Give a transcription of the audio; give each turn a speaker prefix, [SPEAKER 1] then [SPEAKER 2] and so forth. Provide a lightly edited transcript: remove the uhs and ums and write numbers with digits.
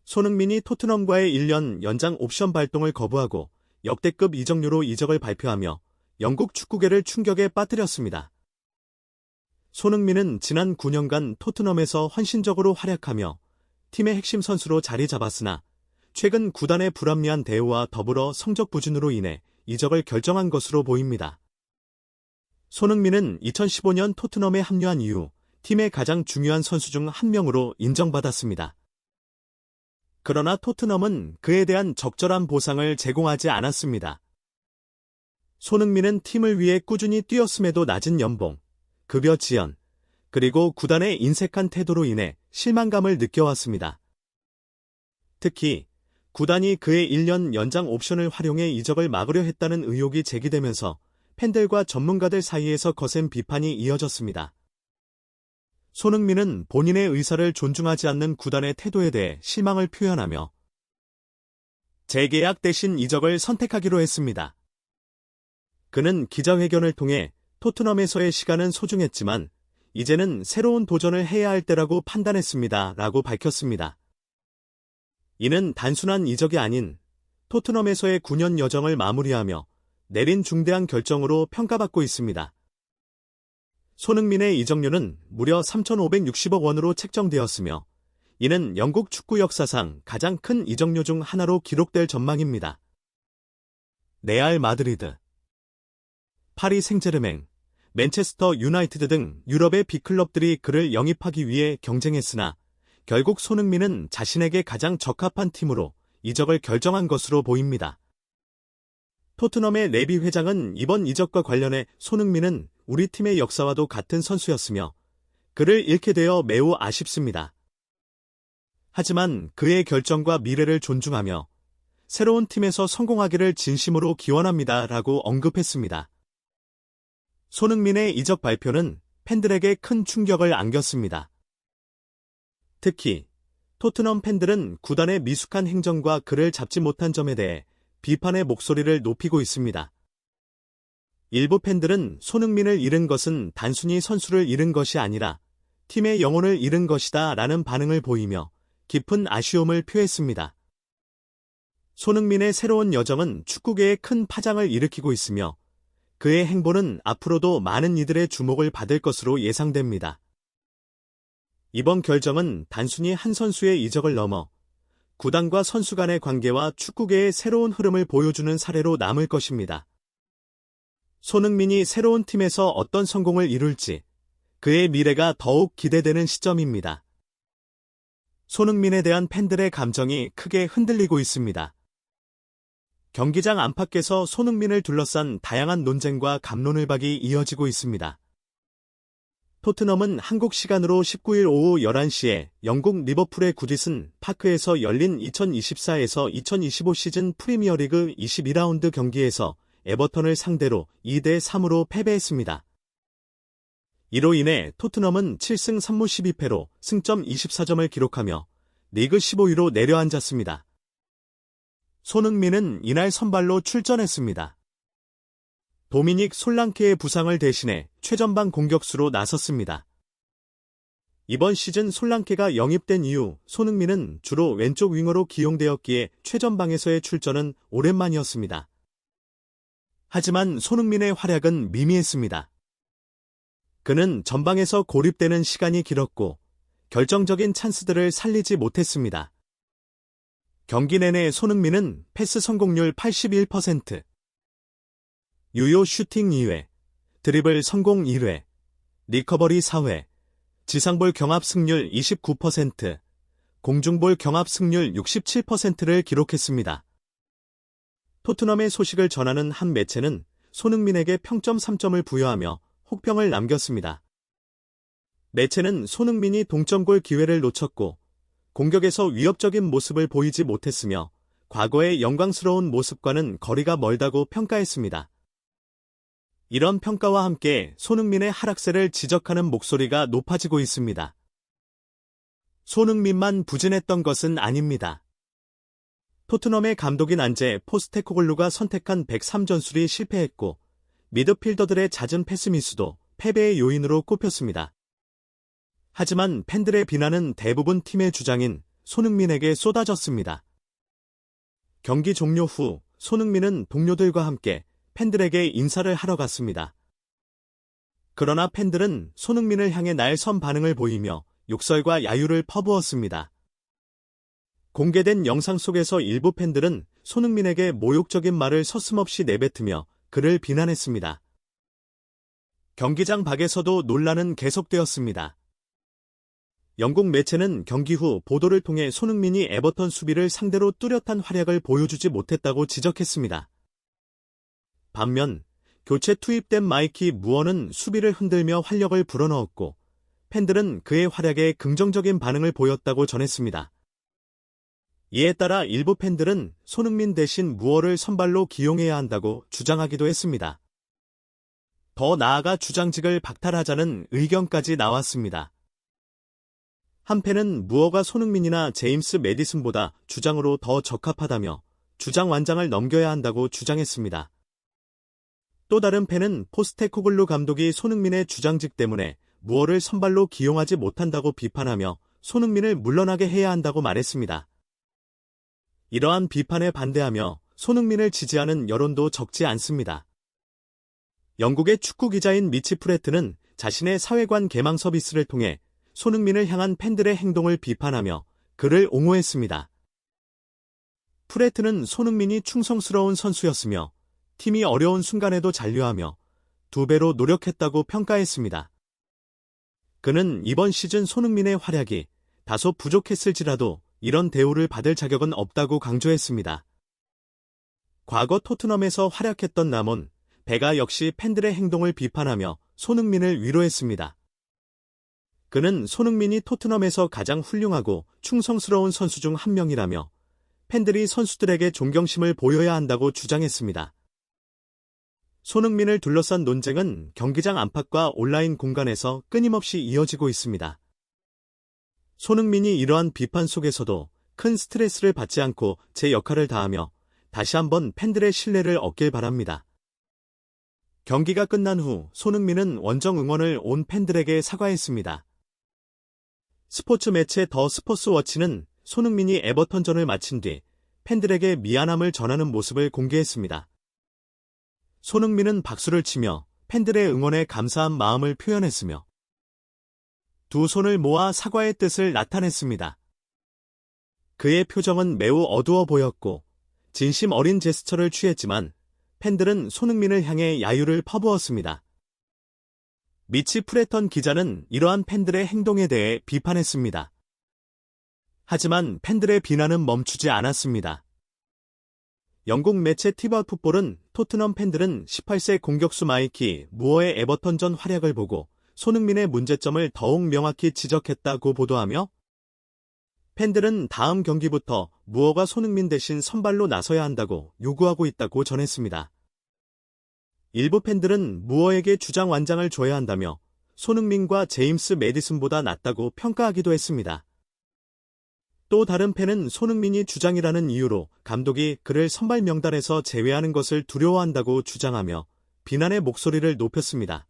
[SPEAKER 1] 손흥민이 토트넘과의 1년 연장 옵션 발동을 거부하고 역대급 이적료로 이적을 발표하며 영국 축구계를 충격에 빠뜨렸습니다. 손흥민은 지난 9년간 토트넘에서 헌신적으로 활약하며 팀의 핵심 선수로 자리 잡았으나 최근 구단의 불합리한 대우와 더불어 성적 부진으로 인해 이적을 결정한 것으로 보입니다. 손흥민은 2015년 토트넘에 합류한 이후 팀의 가장 중요한 선수 중 한 명으로 인정받았습니다. 그러나 토트넘은 그에 대한 적절한 보상을 제공하지 않았습니다. 손흥민은 팀을 위해 꾸준히 뛰었음에도 낮은 연봉, 급여 지연, 그리고 구단의 인색한 태도로 인해 실망감을 느껴왔습니다. 특히 구단이 그의 1년 연장 옵션을 활용해 이적을 막으려 했다는 의혹이 제기되면서 팬들과 전문가들 사이에서 거센 비판이 이어졌습니다. 손흥민은 본인의 의사를 존중하지 않는 구단의 태도에 대해 실망을 표현하며 재계약 대신 이적을 선택하기로 했습니다. 그는 기자회견을 통해 토트넘에서의 시간은 소중했지만 이제는 새로운 도전을 해야 할 때라고 판단했습니다. 라고 밝혔습니다. 이는 단순한 이적이 아닌 토트넘에서의 9년 여정을 마무리하며 내린 중대한 결정으로 평가받고 있습니다. 손흥민의 이적료는 무려 3,560억 원으로 책정되었으며 이는 영국 축구 역사상 가장 큰 이적료 중 하나로 기록될 전망입니다. 레알 마드리드, 파리 생제르맹, 맨체스터 유나이티드 등 유럽의 빅클럽들이 그를 영입하기 위해 경쟁했으나 결국 손흥민은 자신에게 가장 적합한 팀으로 이적을 결정한 것으로 보입니다. 토트넘의 레비 회장은 이번 이적과 관련해 손흥민은 우리 팀의 역사와도 같은 선수였으며 그를 잃게 되어 매우 아쉽습니다. 하지만 그의 결정과 미래를 존중하며 새로운 팀에서 성공하기를 진심으로 기원합니다. 라고 언급했습니다. 손흥민의 이적 발표는 팬들에게 큰 충격을 안겼습니다. 특히 토트넘 팬들은 구단의 미숙한 행정과 그를 잡지 못한 점에 대해 비판의 목소리를 높이고 있습니다. 일부 팬들은 손흥민을 잃은 것은 단순히 선수를 잃은 것이 아니라 팀의 영혼을 잃은 것이다 라는 반응을 보이며 깊은 아쉬움을 표했습니다. 손흥민의 새로운 여정은 축구계에 큰 파장을 일으키고 있으며 그의 행보는 앞으로도 많은 이들의 주목을 받을 것으로 예상됩니다. 이번 결정은 단순히 한 선수의 이적을 넘어 구단과 선수 간의 관계와 축구계의 새로운 흐름을 보여주는 사례로 남을 것입니다. 손흥민이 새로운 팀에서 어떤 성공을 이룰지 그의 미래가 더욱 기대되는 시점입니다. 손흥민에 대한 팬들의 감정이 크게 흔들리고 있습니다. 경기장 안팎에서 손흥민을 둘러싼 다양한 논쟁과 갑론을박이 이어지고 있습니다. 토트넘은 한국 시간으로 19일 오후 11시에 영국 리버풀의 구디슨 파크에서 열린 2024에서 2025 시즌 프리미어리그 22라운드 경기에서 에버턴을 상대로 2대3으로 패배했습니다. 이로 인해 토트넘은 7승 3무 12패로 승점 24점을 기록하며 리그 15위로 내려앉았습니다. 손흥민은 이날 선발로 출전했습니다. 도미닉 솔랑케의 부상을 대신해 최전방 공격수로 나섰습니다. 이번 시즌 솔랑케가 영입된 이후 손흥민은 주로 왼쪽 윙어로 기용되었기에 최전방에서의 출전은 오랜만이었습니다. 하지만 손흥민의 활약은 미미했습니다. 그는 전방에서 고립되는 시간이 길었고 결정적인 찬스들을 살리지 못했습니다. 경기 내내 손흥민은 패스 성공률 81%, 유효 슈팅 2회, 드리블 성공 1회, 리커버리 4회, 지상볼 경합 승률 29%, 공중볼 경합 승률 67%를 기록했습니다. 토트넘의 소식을 전하는 한 매체는 손흥민에게 평점 3점을 부여하며 혹평을 남겼습니다. 매체는 손흥민이 동점골 기회를 놓쳤고 공격에서 위협적인 모습을 보이지 못했으며 과거의 영광스러운 모습과는 거리가 멀다고 평가했습니다. 이런 평가와 함께 손흥민의 하락세를 지적하는 목소리가 높아지고 있습니다. 손흥민만 부진했던 것은 아닙니다. 토트넘의 감독인 안제 포스테코글루가 선택한 103전술이 실패했고 미드필더들의 잦은 패스 미스도 패배의 요인으로 꼽혔습니다. 하지만 팬들의 비난은 대부분 팀의 주장인 손흥민에게 쏟아졌습니다. 경기 종료 후 손흥민은 동료들과 함께 팬들에게 인사를 하러 갔습니다. 그러나 팬들은 손흥민을 향해 날선 반응을 보이며 욕설과 야유를 퍼부었습니다. 공개된 영상 속에서 일부 팬들은 손흥민에게 모욕적인 말을 서슴없이 내뱉으며 그를 비난했습니다. 경기장 밖에서도 논란은 계속되었습니다. 영국 매체는 경기 후 보도를 통해 손흥민이 에버턴 수비를 상대로 뚜렷한 활약을 보여주지 못했다고 지적했습니다. 반면 교체 투입된 마이키 무어는 수비를 흔들며 활력을 불어넣었고 팬들은 그의 활약에 긍정적인 반응을 보였다고 전했습니다. 이에 따라 일부 팬들은 손흥민 대신 무어를 선발로 기용해야 한다고 주장하기도 했습니다. 더 나아가 주장직을 박탈하자는 의견까지 나왔습니다. 한 팬은 무어가 손흥민이나 제임스 매디슨보다 주장으로 더 적합하다며 주장 완장을 넘겨야 한다고 주장했습니다. 또 다른 팬은 포스테코글루 감독이 손흥민의 주장직 때문에 무어를 선발로 기용하지 못한다고 비판하며 손흥민을 물러나게 해야 한다고 말했습니다. 이러한 비판에 반대하며 손흥민을 지지하는 여론도 적지 않습니다. 영국의 축구 기자인 미치 프레트는 자신의 사회관 개망 서비스를 통해 손흥민을 향한 팬들의 행동을 비판하며 그를 옹호했습니다. 프레트는 손흥민이 충성스러운 선수였으며 팀이 어려운 순간에도 잔류하며 2배로 노력했다고 평가했습니다. 그는 이번 시즌 손흥민의 활약이 다소 부족했을지라도 이런 대우를 받을 자격은 없다고 강조했습니다. 과거 토트넘에서 활약했던 라몬 베가 역시 팬들의 행동을 비판하며 손흥민을 위로했습니다. 그는 손흥민이 토트넘에서 가장 훌륭하고 충성스러운 선수 중 한 명이라며 팬들이 선수들에게 존경심을 보여야 한다고 주장했습니다. 손흥민을 둘러싼 논쟁은 경기장 안팎과 온라인 공간에서 끊임없이 이어지고 있습니다. 손흥민이 이러한 비판 속에서도 큰 스트레스를 받지 않고 제 역할을 다하며 다시 한번 팬들의 신뢰를 얻길 바랍니다. 경기가 끝난 후 손흥민은 원정 응원을 온 팬들에게 사과했습니다. 스포츠 매체 더 스포츠워치는 손흥민이 에버턴전을 마친 뒤 팬들에게 미안함을 전하는 모습을 공개했습니다. 손흥민은 박수를 치며 팬들의 응원에 감사한 마음을 표현했으며 두 손을 모아 사과의 뜻을 나타냈습니다. 그의 표정은 매우 어두워 보였고 진심 어린 제스처를 취했지만 팬들은 손흥민을 향해 야유를 퍼부었습니다. 미치 프레턴 기자는 이러한 팬들의 행동에 대해 비판했습니다. 하지만 팬들의 비난은 멈추지 않았습니다. 영국 매체 티바풋볼은 토트넘 팬들은 18세 공격수 마이키 무어의 에버턴전 활약을 보고 손흥민의 문제점을 더욱 명확히 지적했다고 보도하며 팬들은 다음 경기부터 무어가 손흥민 대신 선발로 나서야 한다고 요구하고 있다고 전했습니다. 일부 팬들은 무어에게 주장 완장을 줘야 한다며 손흥민과 제임스 매디슨보다 낫다고 평가하기도 했습니다. 또 다른 팬은 손흥민이 주장이라는 이유로 감독이 그를 선발 명단에서 제외하는 것을 두려워한다고 주장하며 비난의 목소리를 높였습니다.